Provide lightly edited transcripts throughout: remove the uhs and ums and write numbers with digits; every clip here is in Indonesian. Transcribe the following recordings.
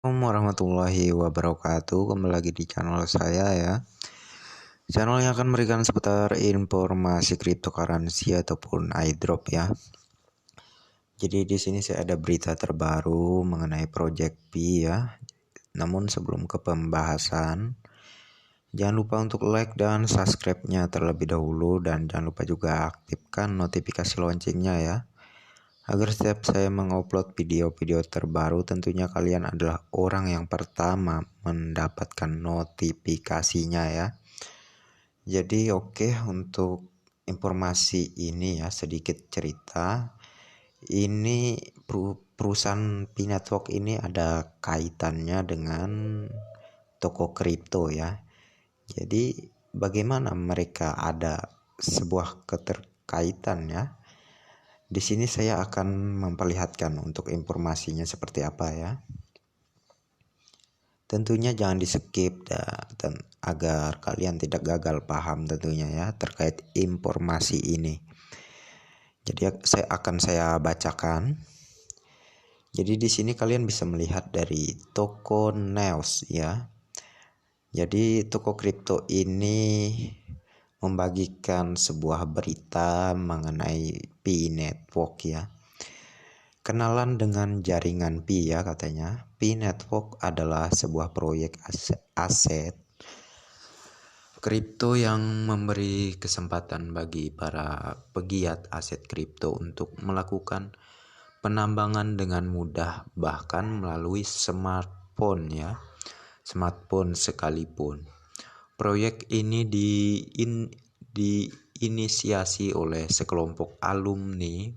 Assalamualaikum warahmatullahi wabarakatuh. Kembali lagi di channel saya ya. Channel yang akan memberikan seputar informasi cryptocurrency ataupun airdrop ya. Jadi di sini saya ada berita terbaru mengenai Project Pi ya. Namun sebelum ke pembahasan, jangan lupa untuk like dan subscribe-nya terlebih dahulu, dan jangan lupa juga aktifkan notifikasi loncengnya ya, agar setiap saya mengupload video-video terbaru tentunya kalian adalah orang yang pertama mendapatkan notifikasinya ya. Jadi untuk informasi ini ya, sedikit cerita. Ini perusahaan Pi Network ini ada kaitannya dengan toko kripto ya. Jadi bagaimana mereka ada sebuah keterkaitan ya. Di sini saya akan memperlihatkan untuk informasinya seperti apa ya. Tentunya jangan di skip dan agar kalian tidak gagal paham tentunya ya terkait informasi ini. Jadi saya bacakan. Jadi di sini kalian bisa melihat dari toko News ya. Jadi toko kripto ini membagikan sebuah berita mengenai Pi Network ya. Kenalan dengan jaringan Pi ya katanya. Pi Network adalah sebuah proyek aset kripto yang memberi kesempatan bagi para pegiat aset kripto untuk melakukan penambangan dengan mudah, bahkan melalui smartphone ya. Smartphone sekalipun. Proyek ini diinisiasi oleh sekelompok alumni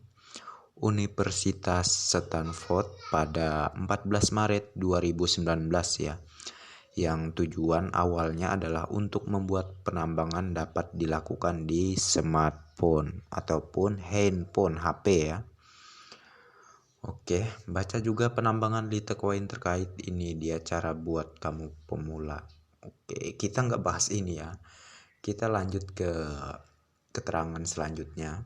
Universitas Stanford pada 14 Maret 2019 ya, yang tujuan awalnya adalah untuk membuat penambangan dapat dilakukan di smartphone ataupun handphone HP ya. Baca juga penambangan Litecoin terkait ini, dia cara buat kamu pemula. Kita nggak bahas ini ya, kita lanjut ke keterangan selanjutnya.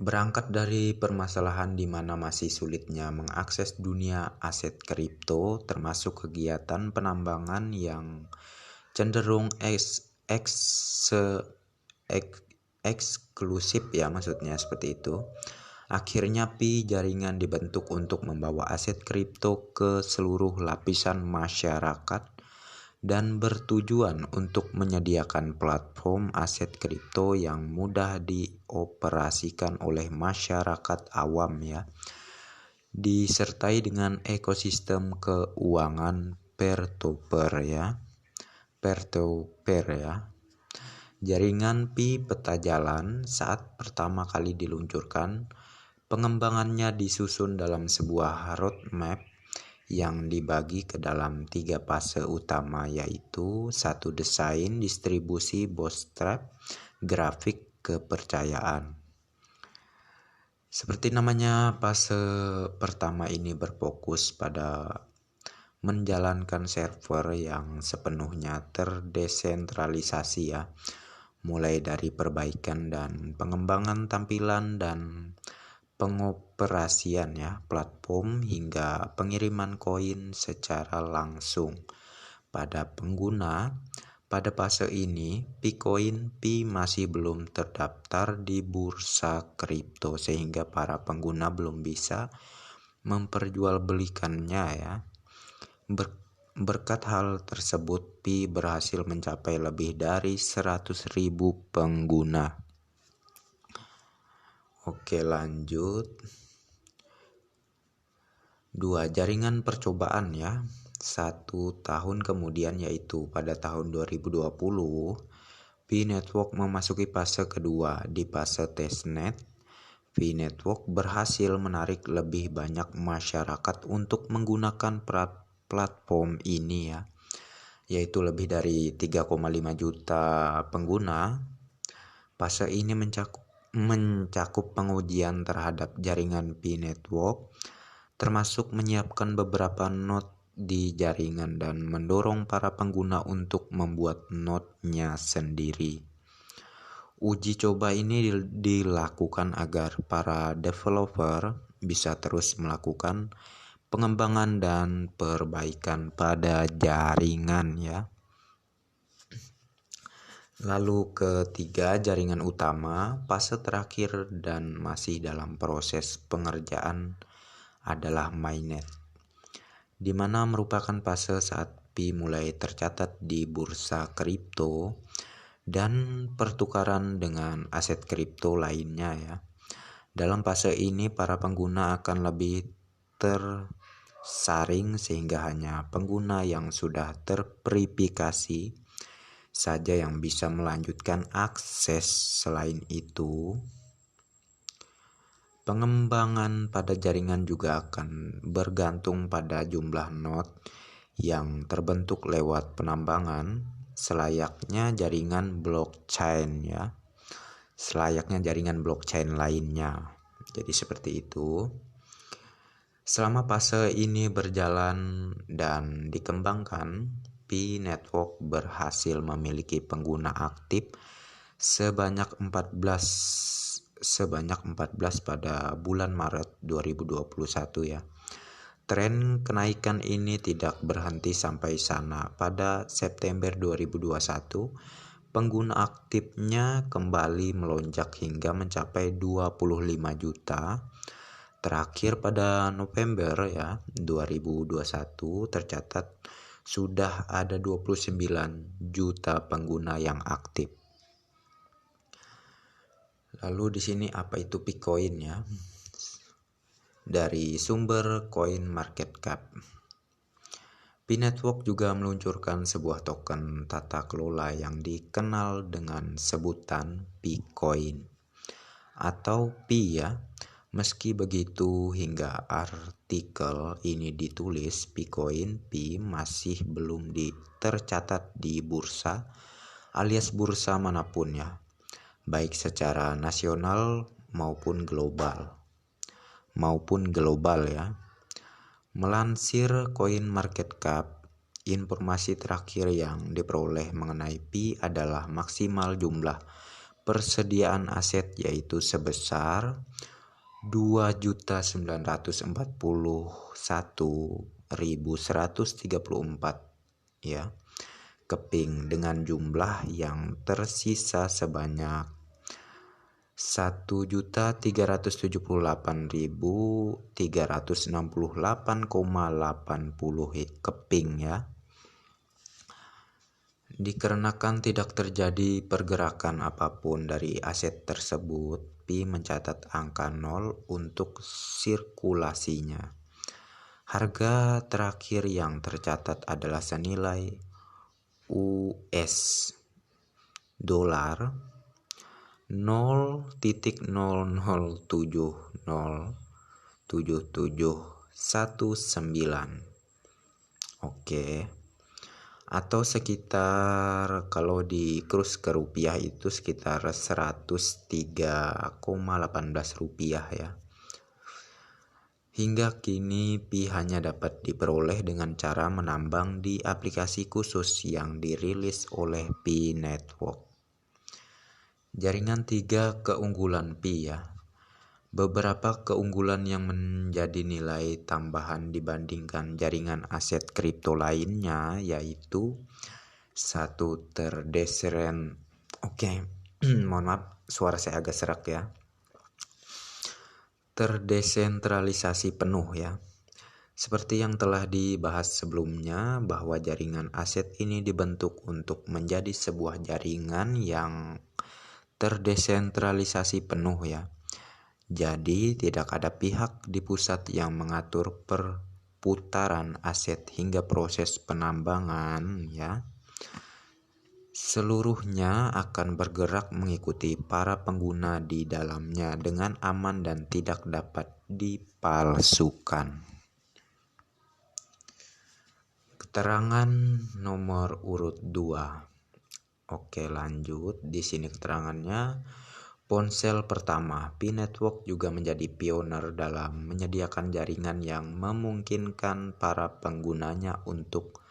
Berangkat dari permasalahan di mana masih sulitnya mengakses dunia aset kripto, termasuk kegiatan penambangan yang cenderung eksklusif ya, maksudnya seperti itu. Akhirnya Pi jaringan dibentuk untuk membawa aset kripto ke seluruh lapisan masyarakat dan bertujuan untuk menyediakan platform aset kripto yang mudah dioperasikan oleh masyarakat awam ya, disertai dengan ekosistem keuangan peer-to-peer ya. Jaringan Pi peta jalan saat pertama kali diluncurkan, pengembangannya disusun dalam sebuah roadmap yang dibagi ke dalam 3 fase utama, yaitu 1. Desain, distribusi, bootstrap, grafik, kepercayaan. Seperti namanya, fase pertama ini berfokus pada menjalankan server yang sepenuhnya terdesentralisasi ya, mulai dari perbaikan dan pengembangan tampilan dan pengoperasian ya platform hingga pengiriman koin secara langsung pada pengguna. Pada fase ini, Pi masih belum terdaftar di bursa kripto sehingga para pengguna belum bisa memperjualbelikannya ya. Berkat hal tersebut, Pi berhasil mencapai lebih dari 100.000 pengguna. Lanjut. 2. Jaringan percobaan ya. 1 tahun kemudian, yaitu pada tahun 2020, Pi Network memasuki fase kedua. Di fase testnet, Pi Network berhasil menarik lebih banyak masyarakat untuk menggunakan platform ini ya, yaitu lebih dari 3,5 juta pengguna. Fase ini mencakup pengujian terhadap jaringan Pi Network, termasuk menyiapkan beberapa node di jaringan dan mendorong para pengguna untuk membuat node-nya sendiri. Uji coba ini dilakukan agar para developer bisa terus melakukan pengembangan dan perbaikan pada jaringan ya. Lalu ketiga, jaringan utama, fase terakhir dan masih dalam proses pengerjaan adalah mainnet, di mana merupakan fase saat Pi mulai tercatat di bursa kripto dan pertukaran dengan aset kripto lainnya ya. Dalam fase ini para pengguna akan lebih tersaring sehingga hanya pengguna yang sudah terverifikasi saja yang bisa melanjutkan akses. Selain itu, pengembangan pada jaringan juga akan bergantung pada jumlah node yang terbentuk lewat penambangan, selayaknya jaringan blockchain ya. Selayaknya jaringan blockchain lainnya. Jadi seperti itu. Selama fase ini berjalan dan dikembangkan, Pi Network berhasil memiliki pengguna aktif sebanyak 14 pada bulan Maret 2021 ya. Tren kenaikan ini tidak berhenti sampai sana. Pada September 2021, pengguna aktifnya kembali melonjak hingga mencapai 25 juta. Terakhir pada November ya 2021 tercatat sudah ada 29 juta pengguna yang aktif. Lalu di sini apa itu Bitcoin ya? Dari sumber CoinMarketCap. Pi Network juga meluncurkan sebuah token tata kelola yang dikenal dengan sebutan Bitcoin atau Pi ya. Meski begitu, hingga artikel ini ditulis, Bitcoin Pi masih belum tercatat di bursa alias bursa manapun ya, baik secara nasional maupun global ya. Melansir CoinMarketCap, informasi terakhir yang diperoleh mengenai Pi adalah maksimal jumlah persediaan aset yaitu sebesar 2.941.134 ya keping, dengan jumlah yang tersisa sebanyak 1.378.368,80 keping ya. Dikarenakan tidak terjadi pergerakan apapun dari aset tersebut, Pi mencatat angka 0 untuk sirkulasinya. Harga terakhir yang tercatat adalah senilai US dolar 0.00707719. Oke. Atau sekitar kalau di kurs ke rupiah itu sekitar 103,18 rupiah ya. Hingga kini Pi hanya dapat diperoleh dengan cara menambang di aplikasi khusus yang dirilis oleh Pi Network. Jaringan 3 keunggulan Pi ya. Beberapa keunggulan yang menjadi nilai tambahan dibandingkan jaringan aset kripto lainnya yaitu satu, mohon maaf suara saya agak serak ya. Terdesentralisasi penuh ya. Seperti yang telah dibahas sebelumnya bahwa jaringan aset ini dibentuk untuk menjadi sebuah jaringan yang terdesentralisasi penuh ya. Jadi tidak ada pihak di pusat yang mengatur perputaran aset hingga proses penambangan ya. Seluruhnya akan bergerak mengikuti para pengguna di dalamnya dengan aman dan tidak dapat dipalsukan. Keterangan nomor urut 2. Oke, lanjut. Di sini keterangannya. Ponsel pertama, Pi Network juga menjadi pioner dalam menyediakan jaringan yang memungkinkan para penggunanya untuk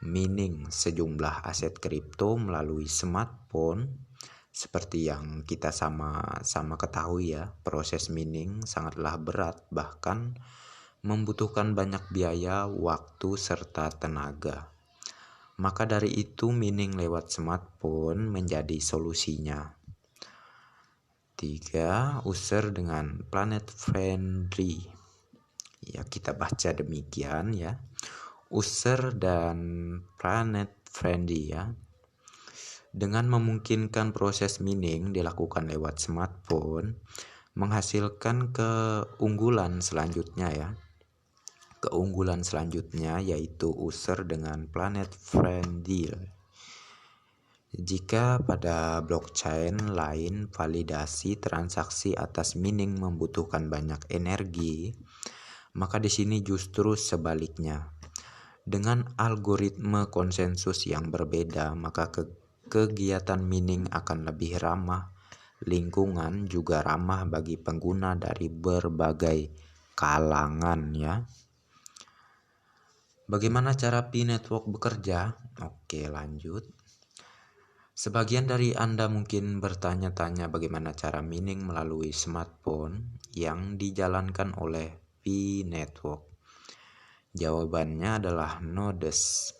mining sejumlah aset kripto melalui smartphone. Seperti yang kita sama-sama ketahui ya, proses mining sangatlah berat, bahkan membutuhkan banyak biaya, waktu, serta tenaga. Maka dari itu mining lewat smartphone menjadi solusinya. 3. User dengan planet friendly. Ya, kita baca demikian ya. User dan planet friendly ya. Dengan memungkinkan proses mining dilakukan lewat smartphone, menghasilkan keunggulan selanjutnya ya. Keunggulan selanjutnya yaitu user dengan planet friendly. Jika pada blockchain lain validasi transaksi atas mining membutuhkan banyak energi, maka di sini justru sebaliknya. Dengan algoritma konsensus yang berbeda, maka kegiatan mining akan lebih ramah lingkungan, juga ramah bagi pengguna dari berbagai kalangan ya. Bagaimana cara P-Network bekerja? Oke, lanjut. Sebagian dari Anda mungkin bertanya-tanya bagaimana cara mining melalui smartphone yang dijalankan oleh P-Network. Jawabannya adalah nodes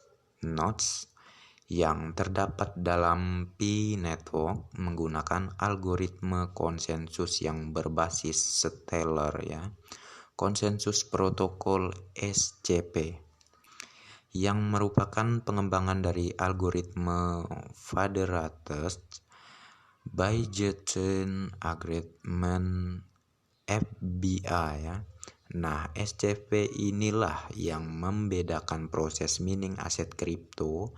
yang terdapat dalam P-Network menggunakan algoritma konsensus yang berbasis Stellar ya. Konsensus protokol SCP yang merupakan pengembangan dari algoritma Federated Bayesian Agreement FBI ya. Nah, SCP inilah yang membedakan proses mining aset kripto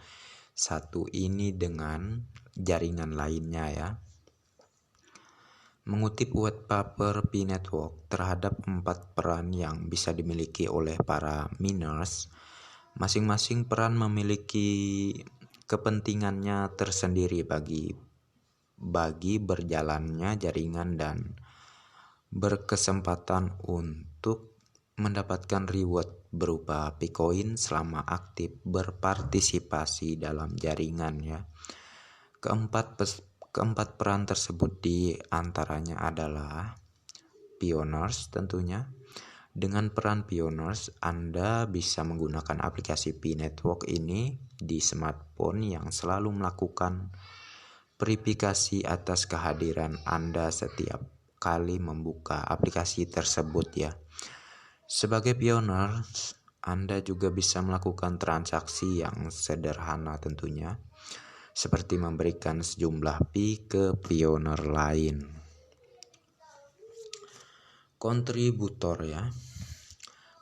satu ini dengan jaringan lainnya ya. Mengutip white paper P-Network terhadap 4 peran yang bisa dimiliki oleh para miners, masing-masing peran memiliki kepentingannya tersendiri bagi berjalannya jaringan dan berkesempatan untuk mendapatkan reward berupa Bitcoin selama aktif berpartisipasi dalam jaringan ya. Keempat peran tersebut di antaranya adalah pioneers tentunya. Dengan peran pioneers, Anda bisa menggunakan aplikasi P-Network ini di smartphone yang selalu melakukan verifikasi atas kehadiran Anda setiap kali membuka aplikasi tersebut ya. Sebagai pioneers, Anda juga bisa melakukan transaksi yang sederhana tentunya, seperti memberikan sejumlah Pi ke pioner lain. Kontributor ya.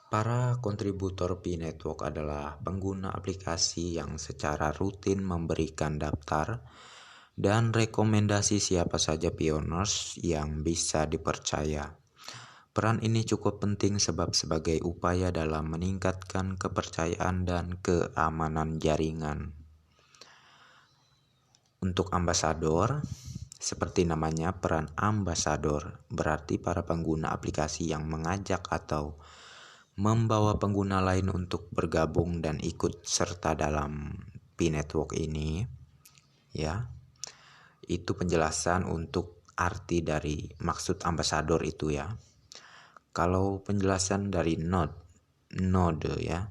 Para kontributor P-Network adalah pengguna aplikasi yang secara rutin memberikan daftar dan rekomendasi siapa saja pioneers yang bisa dipercaya. Peran ini cukup penting sebab sebagai upaya dalam meningkatkan kepercayaan dan keamanan jaringan. Untuk ambasador, seperti namanya, peran ambasador berarti para pengguna aplikasi yang mengajak atau membawa pengguna lain untuk bergabung dan ikut serta dalam P-Network ini ya. Itu penjelasan untuk arti dari maksud ambasador itu ya. Kalau penjelasan dari node ya,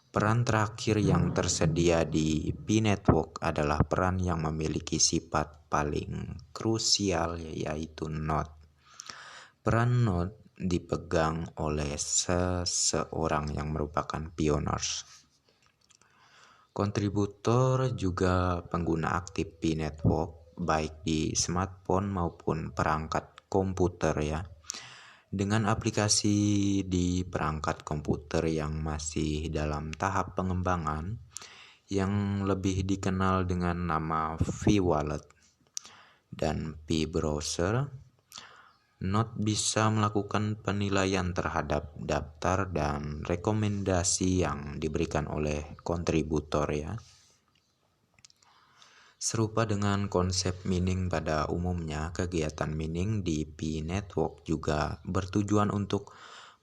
peran terakhir yang tersedia di P-Network adalah peran yang memiliki sifat paling krusial yaitu node. Peran node dipegang oleh seseorang yang merupakan pioneers. Kontributor juga pengguna aktif P-Network baik di smartphone maupun perangkat komputer ya. Dengan aplikasi di perangkat komputer yang masih dalam tahap pengembangan yang lebih dikenal dengan nama V-Wallet dan P-Browser, node bisa melakukan penilaian terhadap daftar dan rekomendasi yang diberikan oleh kontributor ya. Serupa dengan konsep mining pada umumnya, kegiatan mining di P-Network juga bertujuan untuk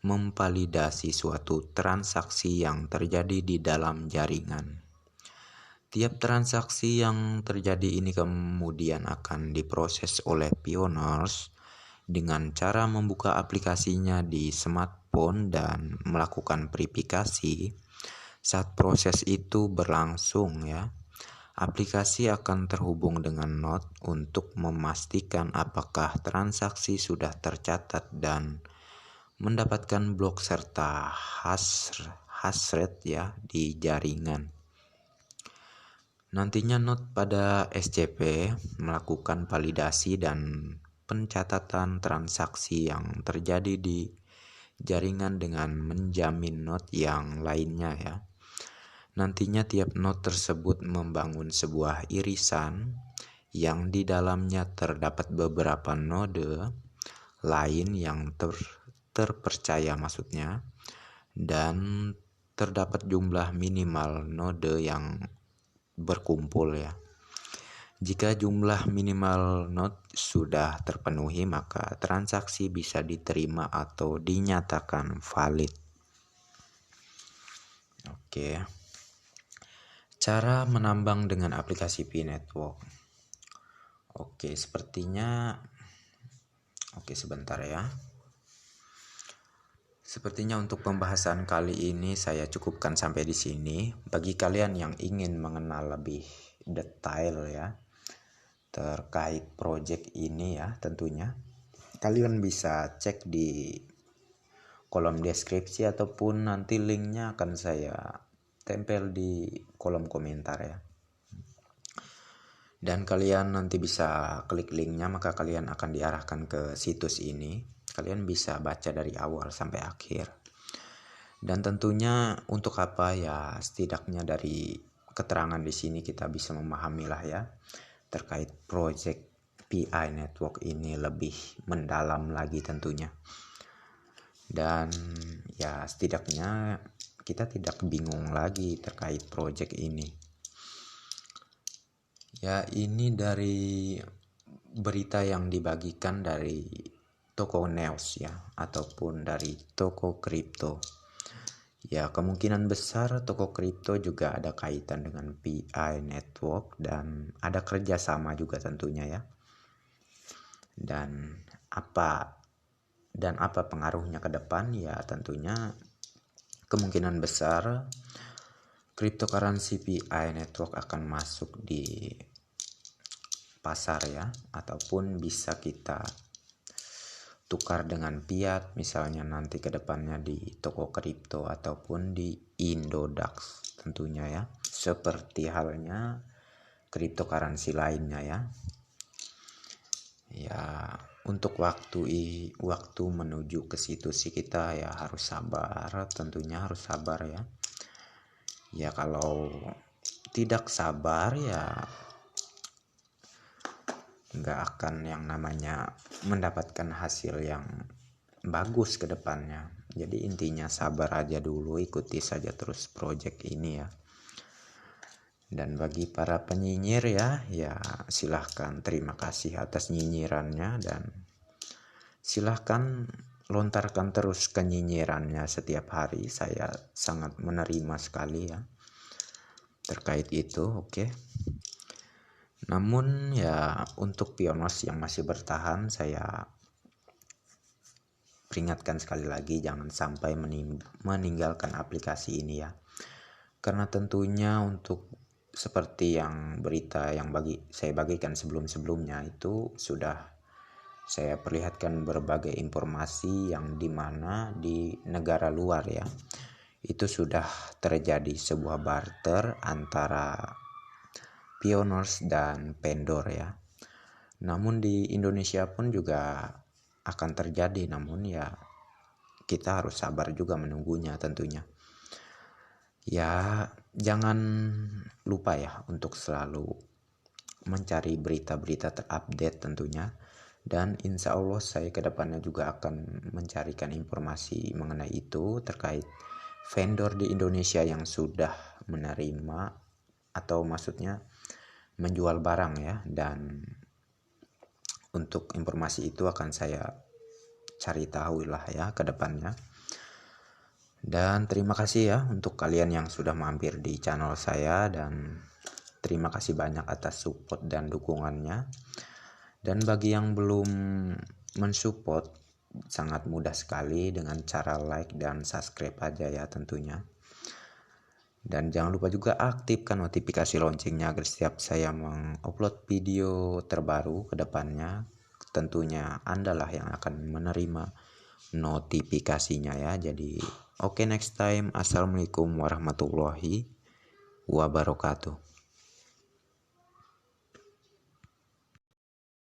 memvalidasi suatu transaksi yang terjadi di dalam jaringan. Tiap transaksi yang terjadi ini kemudian akan diproses oleh pioneers dengan cara membuka aplikasinya di smartphone respon dan melakukan verifikasi. Saat proses itu berlangsung ya, aplikasi akan terhubung dengan Node untuk memastikan apakah transaksi sudah tercatat dan mendapatkan blok serta hash rate ya di jaringan. Nantinya Node pada SCP melakukan validasi dan pencatatan transaksi yang terjadi di jaringan dengan menjamin node yang lainnya ya. Nantinya tiap node tersebut membangun sebuah irisan yang di dalamnya terdapat beberapa node lain yang terpercaya maksudnya, dan terdapat jumlah minimal node yang berkumpul ya. Jika jumlah minimal node sudah terpenuhi, maka transaksi bisa diterima atau dinyatakan valid. Oke. Cara menambang dengan aplikasi P-Network. Oke, sepertinya sebentar ya. Sepertinya untuk pembahasan kali ini saya cukupkan sampai di sini. Bagi kalian yang ingin mengenal lebih detail ya terkait project ini ya, tentunya kalian bisa cek di kolom deskripsi ataupun nanti linknya akan saya tempel di kolom komentar ya. Dan kalian nanti bisa klik linknya, maka kalian akan diarahkan ke situs ini. Kalian bisa baca dari awal sampai akhir. Dan tentunya untuk apa ya, setidaknya dari keterangan di sini kita bisa memahami lah ya terkait project PI Network ini lebih mendalam lagi tentunya. Dan ya setidaknya kita tidak bingung lagi terkait project ini. Ya, ini dari berita yang dibagikan dari toko Neos ya, ataupun dari toko kripto. Ya, kemungkinan besar toko kripto juga ada kaitan dengan PI Network dan ada kerjasama juga tentunya ya. Dan apa pengaruhnya ke depan ya, tentunya kemungkinan besar cryptocurrency PI Network akan masuk di pasar ya, ataupun bisa kita tukar dengan fiat misalnya nanti ke depannya di toko kripto ataupun di Indodax tentunya ya, seperti halnya cryptocurrency lainnya ya. Ya, untuk waktu menuju ke situ sih kita ya harus sabar, tentunya harus sabar ya. Ya kalau tidak sabar ya nggak akan yang namanya mendapatkan hasil yang bagus ke depannya. Jadi intinya sabar aja dulu, ikuti saja terus project ini ya. Dan bagi para penyinyir ya silahkan, terima kasih atas nyinyirannya, dan silahkan lontarkan terus kenyinyirannya setiap hari. Saya sangat menerima sekali ya terkait itu. Oke. Namun ya untuk pioners yang masih bertahan, saya peringatkan sekali lagi jangan sampai meninggalkan aplikasi ini ya. Karena tentunya untuk seperti yang berita yang saya bagikan sebelumnya itu sudah saya perlihatkan berbagai informasi yang dimana di negara luar ya itu sudah terjadi sebuah barter antara pioners dan vendor ya. Namun di Indonesia pun juga akan terjadi, namun ya kita harus sabar juga menunggunya tentunya. Ya, jangan lupa ya untuk selalu mencari berita-berita terupdate tentunya. Dan insya Allah saya kedepannya juga akan mencarikan informasi mengenai itu terkait vendor di Indonesia yang sudah menerima atau maksudnya menjual barang ya. Dan untuk informasi itu akan saya cari tahu lah ya kedepannya. Dan terima kasih ya untuk kalian yang sudah mampir di channel saya, dan terima kasih banyak atas support dan dukungannya. Dan bagi yang belum mensupport sangat mudah sekali dengan cara like dan subscribe aja ya tentunya. Dan jangan lupa juga aktifkan notifikasi loncengnya agar setiap saya mengupload video terbaru ke depannya, tentunya Andalah yang akan menerima notifikasinya ya. Jadi oke, next time. Assalamualaikum warahmatullahi wabarakatuh.